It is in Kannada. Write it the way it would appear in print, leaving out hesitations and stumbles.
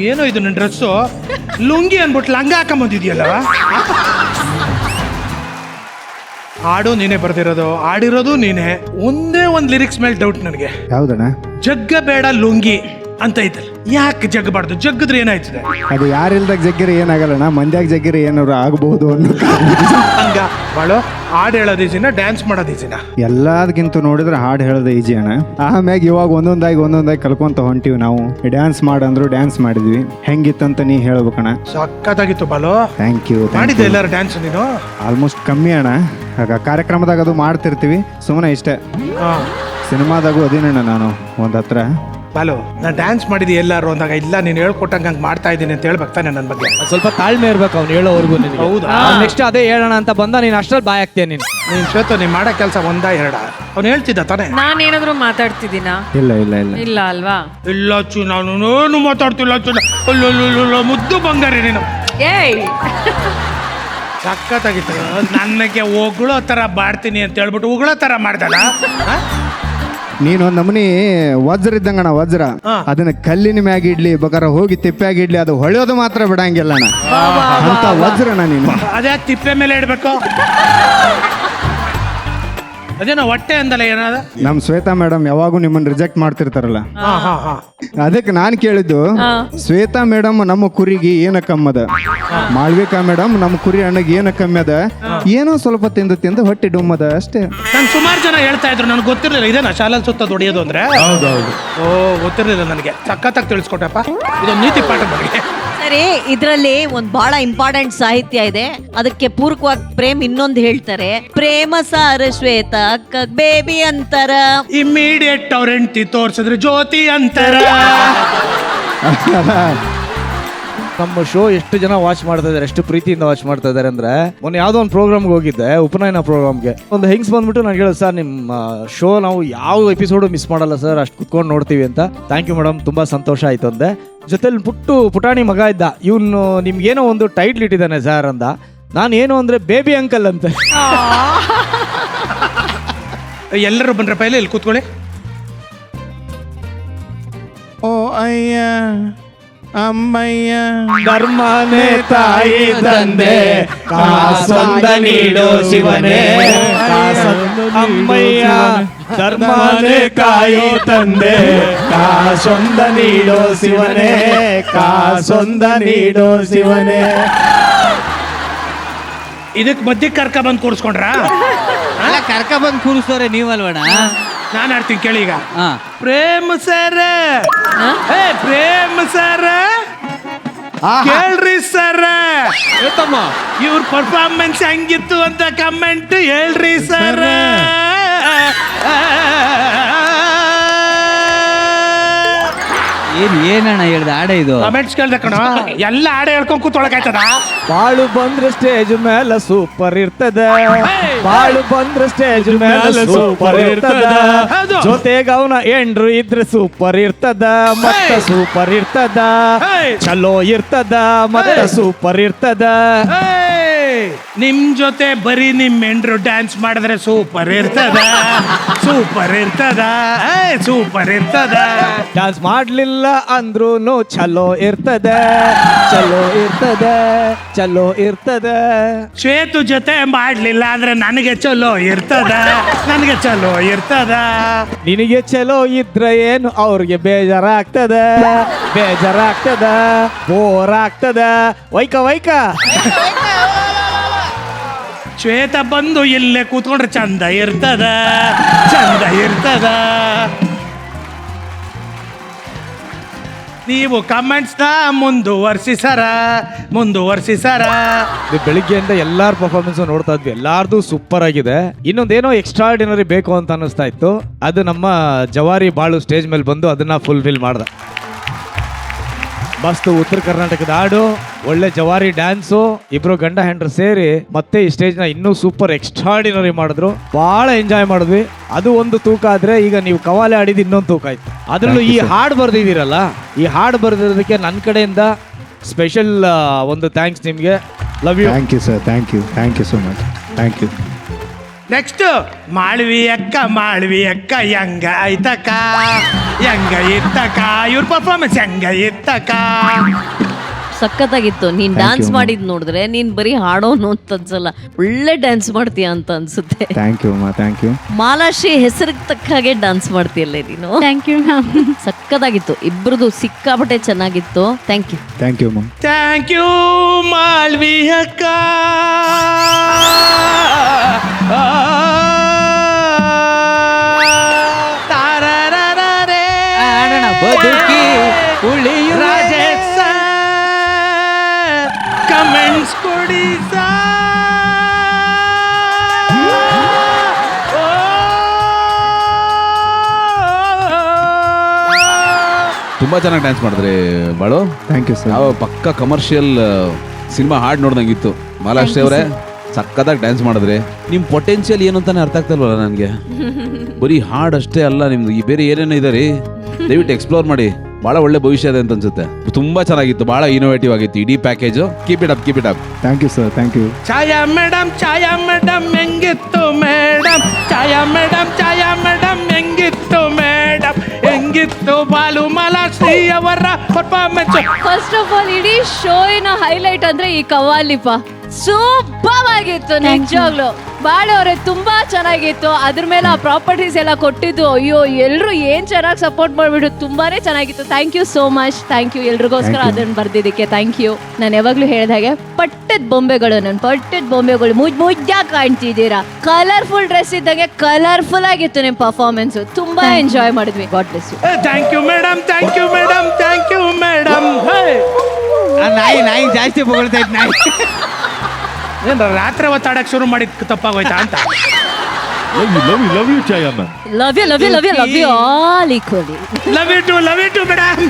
ಏನೋ ಇದು ನನ್ನ ಡ್ರೆಸ್ಸು ಲುಂಗಿ ಅನ್ಬಿಟ್ಟು ಲಂಗ ಹಾಕೊಂಬಂದಿದ್ಯಲ್ಲ. ಹಾಡು ನೀನೇ ಬರ್ದಿರೋದು, ಆಡಿರೋದು ನೀನೇ. ಒಂದೇ ಒಂದು ಲಿರಿಕ್ಸ್ ಮೇಲೆ ಡೌಟ್ ನನಗೆ. ಯಾವ್ದಣ್ಣ? ಜಗ್ಗ ಬೇಡ ಲುಂಗಿ ಅಂತ ಐತಲ್ಲ, ಯಾಕೆ ಜಗ್ಗಬಾರ್ದು? ಜಗ್ಗದ್ರೆ ಏನಾಯ್ತದೆ? ಅದು ಯಾರಿಲ್ದಾಗ ಜಗ್ಗಿರಿ ಏನಾಗಲ್ಲಣ್ಣ, ಮಂದ್ಯಾಗ ಜಗ್ಗಿರಿ ಏನಾದ್ರು ಆಗಬಹುದು ಅನ್ನೋ ಹಂಗ ಬಾಳು. ಹಾಡು ಹೇಳೋದು ಈಜಿನ, ಡ್ಯಾನ್ಸ್ ಮಾಡೋದು ಈಜಿನ? ಎಲ್ಲದಕ್ಕಿಂತ ನೋಡಿದ್ರೆ ಹಾಡು ಹೇಳೋದು ಈಜಿ ಅಣ್ಣ. ಆಮ್ಯಾಗ ಇವಾಗ ಒಂದೊಂದಾಗಿ ಕಲ್ಕೊಂತ ಹೊಂಟಿವಿ ನಾವು. ಡ್ಯಾನ್ಸ್ ಮಾಡಂದ್ರು ಡ್ಯಾನ್ಸ್ ಮಾಡಿದ್ವಿ. ಹೆಂಗಿತ್ತಂತ ನೀ ಹೇಳ್ಬೇಕಣ್ಣ. ಸಕ್ಕತ್ತಾಗಿತ್ತು ಬಾಳು. Thank you. ಮಾಡಿದ್ದೆ ಎಲ್ಲರೂ ಡ್ಯಾನ್ಸ್ ನೀನು? ಆಲ್ಮೋಸ್ಟ್ ಕಮ್ಮಿ ಅಣ್ಣ. ಕಾರ್ಯಕ್ರಮದಾಗ ಅದು ಮಾಡ್ತಿರ್ತೀವಿ, ಸುಮ್ಮನೆ ಇಷ್ಟೇ. ಸಿನಿಮಾದಾಗೂ ಅದೇನಣ್ಣ ನಾನು ಒಂದ್ ಹತ್ರ. ಬಾಲು, ನಾನು ಡ್ಯಾನ್ಸ್ ಮಾಡಿದ್ವಿ ಎಲ್ಲಾರು ಅಂದಾಗ, ಇಲ್ಲ ನೀನು ಹೇಳ್ಕೊಟ್ಟಂಗೆ ಹಂಗೆ ಮಾಡ್ತಾ ಇದ್ದೀನಿ ಅಂತ ಹೇಳ್ಬೇಕು ತಾನೆ ನನ್ನ ಬಗ್ಗೆ. ಸ್ವಲ್ಪ ತಾಳ್ಮೆ ಇರ್ಬೇಕು ಅವ್ನು ಹೇಳೋವರೆಗೂ. ಹೌದಾ? ನೆಕ್ಸ್ಟ್ ಅದೇ ಹೇಳೋಣ ಅಂತ ಬಂದ ನೀನು ಅಷ್ಟ್ರಲ್ಲಿ ಬಾಯ್ ಆಗ್ತೀಯ ನೀನು. ಶ್ವೇತ, ನೀನು ಮಾಡೋ ಕೆಲಸ ಒಂದ ಎರಡ? ಅವ್ನು ಹೇಳ್ತಿದ್ದ ತಾನೆ? ನಾನೇನಾದ್ರೂ ಮಾತಾಡ್ತಿದ್ದೀನಾ? ಇಲ್ಲ ಇಲ್ಲ ಇಲ್ಲ ಇಲ್ಲ ಅಲ್ವಾ? ಇಲ್ಲ ಚು, ನಾನು ಏನು ಮಾತಾಡ್ತಿಲ್ಲ ಚು. ಮುದ್ದು ಬಂಗಾರಿ ನೀನು. ಏಯ್, ಸಕ್ಕತ್ತಾಗಿತ್ತು. ನನಗೆ ಹೊಗಳೋ ಥರ ಬಾಡ್ತೀನಿ ಅಂತ ಹೇಳ್ಬಿಟ್ಟು ಉಗಳೋ ಥರ ಮಾಡ್ದಲ್ಲ. ನೀನೊಂದ್ ನಮನಿ ವಜ್ರ ಇದ್ದಂಗಣ, ವಜ್ರ. ಅದನ್ನ ಕಲ್ಲಿನ ಮ್ಯಾಗ ಇಡ್ಲಿ, ಬೇಕಾರೆ ಹೋಗಿ ತಿಪ್ಪ್ಯಾಗ ಇಡ್ಲಿ, ಅದು ಹೊಳೆಯೋದು ಮಾತ್ರ ಬಿಡಂಗಿಲ್ಲ ಅಣ್ಣ. ಅಂತ ವಜ್ರಣ ನೀನು. ಅದೇ ತಿಪ್ಪೆ ಮೇಲೆ ಇಡ್ಬೇಕು. ಅದೇನೋ ಹೊಟ್ಟೆ ಅಂದಲ್ಲ ಏನಾದ? ನಮ್ ಶ್ವೇತಾ ಮೇಡಮ್ ಯಾವಾಗೂ ನಿಮ್ಮನ್ನ ರಿಜೆಕ್ಟ್ ಮಾಡ್ತಿರ್ತಾರಲ್ಲ, ಅದಕ್ಕೆ ನಾನು ಕೇಳಿದ್ದು, ಶ್ವೇತಾ ಮೇಡಮ್ ನಮ್ಮ ಕುರಿಗೆ ಏನ ಕಮ್ಮದ, ಮಾಳ್ವಿಕಾ ಮೇಡಮ್ ನಮ್ಮ ಕುರಿ ಅಣ್ಣಗೆ ಏನ ಕಮ್ಮಿ ಅದ, ಏನೋ ಸ್ವಲ್ಪ ತಿಂದು ಹೊಟ್ಟೆ ಡುಮ್ಮದ ಅಷ್ಟೇ. ನಾನು ಸುಮಾರು ಜನ ಹೇಳ್ತಾ ಇದ್ರು, ನನಗೆ ಗೊತ್ತಿರಲಿಲ್ಲ ಇದೇನಾ ಶಾಲಾ ಸುತ್ತ ಹೊಡೆಯೋದು ಅಂದ್ರೆ. ಹೌದೌದು. ಓ, ಗೊತ್ತಿರಲಿಲ್ಲ ನನಗೆ. ಸಖತ್ತಾಗಿ ತಿಳಿಸ್ಕೊಟ್ಟಪ್ಪ. ಇದೊಂದು ನೀತಿ ಪಾಠ ಬಗ್ಗೆ. ಸರಿ, ಇದರಲ್ಲಿ ಒಂದು ಬಹಳ ಇಂಪಾರ್ಟೆಂಟ್ ಸಾಹಿತ್ಯ ಇದೆ. ಅದಕ್ಕೆ ಪೂರಕವಾಗಿ ಪ್ರೇಮ್ ಇನ್ನೊಂದು ಹೇಳ್ತಾರೆ. ಪ್ರೇಮ ಸಾರ ಶ್ವೇತ ಅಕ್ಕ ಬೇಬಿ ಅಂತರ. ಇಮ್ಮಿಡಿಯೇಟ್ ಅವ್ರ ಹೆಂಡತಿ ತೋರ್ಸಿದ್ರೆ ಜ್ಯೋತಿ ಅಂತರ. ನಮ್ಮ ಶೋ ಎಷ್ಟು ಜನ ವಾಚ್ ಮಾಡ್ತಾ ಇದಾರೆ, ಎಷ್ಟು ಪ್ರೀತಿಯಿಂದ ವಾಚ್ ಮಾಡ್ತಾ ಇದಾರೆ ಅಂದ್ರೆ, ಮೊನ್ನೆ ಯಾವ್ದೋ ಒಂದು ಪ್ರೋಗ್ರಾಮ್ಗೆ ಹೋಗಿದ್ದೆ, ಉಪನಯನ ಪ್ರೋಗ್ರಾಮ್ಗೆ. ಒಂದು ಹೆಂಗ್ಸ್ ಬಂದ್ಬಿಟ್ಟು ನಾನು ಹೇಳೋದು, ಸರ್ ನಿಮ್ಮ ಶೋ ನಾವು ಯಾವ ಎಪಿಸೋಡು ಮಿಸ್ ಮಾಡಲ್ಲ ಸರ್, ಅಷ್ಟು ಕುತ್ಕೊಂಡು ನೋಡ್ತೀವಿ ಅಂತ. ಥ್ಯಾಂಕ್ ಯು ಮೇಡಮ್, ತುಂಬಾ ಸಂತೋಷ ಆಯ್ತು ಅಂದೆ. ಜೊತೆಲಿ ಪುಟಾಣಿ ಮಗ ಇದ್ದ, ಇವನು ನಿಮ್ಗೇನೋ ಒಂದು ಟೈಟ್ಲ್ ಇಟ್ಟಿದ್ದಾನೆ ಸರ್ ಅಂದ. ನಾನು ಏನು ಅಂದ್ರೆ ಬೇಬಿ ಅಂಕಲ್ ಅಂತ. ಎಲ್ಲರೂ ಬಂದ್ರಪ್ಪ, ಇಲ್ಲಿ ಕೂತ್ಕೊಳ್ಳಿ. ಓ ಅಯ್ಯ ಅಮ್ಮಯ್ಯ ಧರ್ಮನೇ ತಾಯಿ ತಂದೆ, ಕಾಸೊಂದ ನೀಡೋ ಶಿವನೇ. ಅಮ್ಮಯ್ಯ ಧರ್ಮನೇ ಕಾಯಿ ತಂದೆ, ಕಾಸೊಂದ ನೀಡೋ ಶಿವನೇ, ಕಾಸೊಂದ ನೀಡೋ ಶಿವನೇ. ಇದಕ್ ಮಧ್ಯಕ್ಕೆ ಕರ್ಕ ಬಂದು ಕೂರಿಸ್ಕೊಂಡ್ರ? ಕರ್ಕ ಬಂದು ಕೂರಿಸ್ತವ್ರೆ ನೀವಲ್ವಣ? ನಾನು ಆಡ್ತೀನಿ ಕೇಳಿ ಈಗ. ಪ್ರೇಮ್ ಸರ್, ಪ್ರೇಮ್ ಸರ್ ಕೇಳ್ರಿ ಸರ್, ಇವ್ರ ಪರ್ಫಾರ್ಮೆನ್ಸ್ ಹೆಂಗಿತ್ತು ಅಂತ ಕಮೆಂಟ್ ಹೇಳ್ರಿ ಸರ್. ಏನಣ್ಣ ಹೇಳ್ದ ಆಡ ಇದು? ಕಮೆಂಟ್ಸ್ ಕೇಳ್ದೆ ಕಣ, ಎಲ್ಲ ಆಡ ಹೇಳ್ಕೊಂಡ್ ಕೂತ್ಕೊಳಕಾಯ್ತದ? ಬಾಳು ಬಂದ್ರೆ ಸ್ಟೇಜ್ ಮೇಲೆ ಸೂಪರ್ ಇರ್ತದ, ಬಾಳು ಬಂದ್ರೆ ಸ್ಟೇಜ್ ಮೇಲೆ ಸೂಪರ್ ಇರ್ತದ, ಜೊತೆಗೆ ಅವನ ಎಂಡ್ರು ಇದ್ರೆ ಸೂಪರ್ ಇರ್ತದ, ಮತ್ತೆ ಸೂಪರ್ ಇರ್ತದ, ಚಲೋ ಇರ್ತದ, ಮತ್ತೆ ಸೂಪರ್ ಇರ್ತದ. ನಿಮ್ ಜೊತೆ ಬರೀ ನಿಮ್ ಎಂಡ್ರು ಡ್ಯಾನ್ಸ್ ಮಾಡಿದ್ರೆ ಸೂಪರ್ ಇರ್ತದ, ಸೂಪರ್ ಇರ್ತದ, ಸೂಪರ್ ಇರ್ತದ. ಡ್ಯಾನ್ಸ್ ಮಾಡ್ಲಿಲ್ಲ ಅಂದ್ರೂ ಚಲೋ ಇರ್ತದ, ಚಲೋ ಇರ್ತದ, ಚಲೋ ಇರ್ತದ. ಶ್ವೇತು ಜೊತೆ ಮಾಡ್ಲಿಲ್ಲ ಅಂದ್ರೆ ನನಗೆ ಚಲೋ ಇರ್ತದ, ನನಗೆ ಚಲೋ ಇರ್ತದ. ನಿನಗೆ ಚಲೋ ಇದ್ರೆ ಏನು ಅವ್ರಿಗೆ ಬೇಜಾರಾಗ್ತದ, ಬೇಜಾರಾಗ್ತದ, ಬೋರ್ ಆಗ್ತದ. ವೈಕ ವೈಕ ಶ್ವೇತ ಬಂದು ಇಲ್ಲೇ ಕೂತ್ಕೊಂಡ್ರೆ ಚಂದ ಇರ್ತದ, ಚಂದ ಇರ್ತದ. ನೀವು ಕಮೆಂಟ್ಸ್ ನ ಮುಂದುವರ್ಸಿ ಸರ, ಮುಂದುವರ್ಸಿ ಸರ. ಬೆಳಿಗ್ಗೆಯಿಂದ ಎಲ್ಲಾರ ಪರ್ಫಾರ್ಮೆನ್ಸ್ ನೋಡ್ತಾ ಇದ್ವಿ, ಎಲ್ಲಾರ್ದು ಸೂಪರ್ ಆಗಿದೆ. ಇನ್ನೊಂದೇನೋ ಎಕ್ಸ್ಟ್ರಾರ್ಡಿನರಿ ಬೇಕು ಅಂತ ಅನಿಸ್ತಾ ಇತ್ತು, ಅದು ನಮ್ಮ ಜವಾರಿ ಬಾಳು ಸ್ಟೇಜ್ ಮೇಲೆ ಬಂದು ಅದನ್ನ ಫುಲ್ಫಿಲ್ ಮಾಡ್ದ. ಮಸ್ತ್ ಉತ್ತರ ಕರ್ನಾಟಕದ ಹಾಡು, ಒಳ್ಳೆ ಜವಾರಿ ಡ್ಯಾನ್ಸು, ಇಬ್ರು ಗಂಡ ಹೆಂಡ್ರು ಸೇರಿ ಮತ್ತೆ ಈ ಸ್ಟೇಜ್ ನ ಇನ್ನೂ ಸೂಪರ್ ಎಕ್ಸ್ಟ್ರಾರ್ಡಿನರಿ ಮಾಡಿದ್ರು. ಬಹಳ ಎಂಜಾಯ್ ಮಾಡಿದ್ವಿ. ಅದು ಒಂದು ತೂಕ ಆದ್ರೆ, ಈಗ ನೀವು ಕವಾಲೆ ಆಡಿದ ಇನ್ನೊಂದು ತೂಕ ಆಯ್ತು. ಅದ್ರಲ್ಲೂ ಈ ಹಾಡು ಬರ್ದಿದ್ದೀರಲ್ಲ, ಈ ಹಾಡು ಬರ್ದಿರೋದಕ್ಕೆ ನನ್ನ ಕಡೆಯಿಂದ ಸ್ಪೆಷಲ್ ಒಂದು ಥ್ಯಾಂಕ್ಸ್ ನಿಮ್ಗೆ. Love you. Thank you sir, thank you, thank you so much, thank you. Next Malvi ಅಕ್ಕ, ಮಾಳ್ವಿ ಅಕ್ಕ ಹೆಂಗ ಆಯ್ತಕ್ಕ, ಹೆಂಗ ಇತ್ತಕ ಇವ್ರ ಪರ್ಫಾರ್ಮೆನ್ಸ್ ಹೆಂಗ ಇತ್ತಕ. ಸಖತ್ತಾಗಿತ್ತು. ನೀನ್ Thank ಡ್ಯಾನ್ಸ್ you, ಮಾಡಿದ್ ನೋಡಿದ್ರೆ ನೀನ್ ಬರೀ ಹಾಡೋನು ಅಂತ ಅನ್ಸಲ್ಲ, ಒಳ್ಳೆ ಡ್ಯಾನ್ಸ್ ಮಾಡ್ತೀಯ ಅಂತ ಅನ್ಸುತ್ತೆ. ಥ್ಯಾಂಕ್ ಯು ಅಮ್ಮ, ಥ್ಯಾಂಕ್ ಯು. ಮಾಲಾಶ್ರೀ ಹೆಸರಿಗೆ ತಕ್ಕ ಹಾಗೆ ಡ್ಯಾನ್ಸ್ ಮಾಡ್ತೀಯಲ್ಲೇ ನೀನು. Thank you ma'am. ಸಖತ್ತಾಗಿತ್ತು, ಇಬ್ರದು ಸಿಕ್ಕಾಪಟ್ಟೆ ಚೆನ್ನಾಗಿತ್ತು. Thank you. ಥ್ಯಾಂಕ್ ಯು ಅಮ್ಮ. ಥ್ಯಾಂಕ್ ಯು ಮಾಳ್ವಿ ಅಕ್ಕ. ತಾರರರರೇ. ಆಡೋಣ ಬದುಕಿ ಉಳಿಯುವೆ. ರಾಜೇಶ್ ಸರ್ ಕಮೆಂಟ್ಸ್ ಕೊಡಿ ಸರ್. ತುಂಬಾ ಚೆನ್ನಾಗಿ ಡ್ಯಾನ್ಸ್ ಮಾಡಿದ್ರಿ ಬಾಳು. Thank you sir. ನಾವು ಪಕ್ಕ ಕಮರ್ಷಿಯಲ್ ಸಿನಿಮಾ ಹಾಡ್ ನೋಡ್ದಂಗಿತ್ತು. ಮಾಲಾಶ್ರೀ ಅವರೇ ಸಕ್ಕತ್ತಾಗಿ ಡ್ಯಾನ್ಸ್ ಮಾಡಿದ್ರಿ. ನಿಮ್ ಪೊಟೆನ್ಷಿಯಲ್ ಏನು ಅಂತಾನೆ ಅರ್ಥ ಆಗ್ತಲ್ವಲ್ಲ ನನಗೆ. ಬರೀ ಹಾಡ್ ಅಷ್ಟೇ ಅಲ್ಲ, ನಿಮ್ದು ಈ ಬೇರೆ ಏನೇನೋ ಇದೆ ರೀ. ದಯವಿಟ್ಟು ಎಕ್ಸ್ಪ್ಲೋರ್ ಮಾಡಿ, ಬಹಳ ಒಳ್ಳೆ ಭವಿಷ್ಯ ಇದೆ ಅಂತ ಅನ್ಸುತ್ತೆ. ತುಂಬಾ ಚೆನ್ನಾಗಿತ್ತು, ಬಹಳ ಇನೋವೇಟಿವ್ ಆಗಿತ್ತು ಇಡೀ package. Keep it up, keep it up. Thank you sir, thank you. Chaya madam ಹೆಂಗಿತ್ತು ಮೇಡಮ್? ಛಾಯಾ ಮೇಡಮ್ ಹೆಂಗಿತ್ತು ಮೇಡಮ್? ಹೆಂಗಿತ್ತು ಬಾಲು ಮಾಲಾಶ್ರೀ ಅವರ ಪರ್ಫಾರ್ಮೆನ್ಸ್? ಫಸ್ಟ್ ಆಫ್ ಆಲ್ ಇಡೀ ಶೋಯಿನ ಹೈಲೈಟ್ ಅಂದ್ರೆ ಈ ಕವ್ವಾಲಿಪ ಸೂಪರ್ ಆಗಿತ್ತು ನಿಜವಾಗ್ಲು. ಬಾಳೆ ಅವರೇ ತುಂಬಾ ಚೆನ್ನಾಗಿತ್ತು. ಅದ್ರ ಮೇಲೆ ಆ ಪ್ರಾಪರ್ಟೀಸ್ ಎಲ್ಲ ಕೊಟ್ಟಿದ್ದು, ಅಯ್ಯೋ ಎಲ್ರು ಏನ್ ಚೆನ್ನಾಗಿ ಸಪೋರ್ಟ್ ಮಾಡ್ಬಿಟ್ಟು ತುಂಬಾನೇ ಚೆನ್ನಾಗಿತ್ತು. Thank you so much. Thank you ಎಲ್ರಿಗೋಸ್ಕರ ಅದನ್ನ ಬರ್ದಿದ್ದಕ್ಕೆ. Thank you. ನಾನು ಯಾವಾಗ್ಲೂ ಹೇಳಿದ ಹಾಗೆ ಪಟ್ಟದ ಬೊಂಬೆಗಳು, ನನ್ನ ಪಟ್ಟದ ಬೊಂಬೆಗಳು ಮುಜ್ಜಾಗಿ ಕಾಣ್ತಿದ್ದೀರಾ. ಕಲರ್ಫುಲ್ ಡ್ರೆಸ್ ಇದ್ದಂಗೆ ಕಲರ್ಫುಲ್ ಆಗಿತ್ತು ನಿಮ್ ಪರ್ಫಾರ್ಮೆನ್ಸ್. ತುಂಬಾ ಎಂಜಾಯ್ ಮಾಡಿದ್ವಿ. God bless you. Thank you madam, thank you madam, thank you madam. ಆ ನಾಯಿ ಜಾಸ್ತಿ ಹೊಗಳ್ತಾ ಇತ್ತು ನಾಯಿ. ಏನ್ ರಾತ್ರಿ ಒತ್ತಾಡಕ್ ಶುರು ಮಾಡಿದ್ ತಪ್ಪಾಗೋಯ್ತಾ ಅಂತ. Love you all equally. Love you too madam.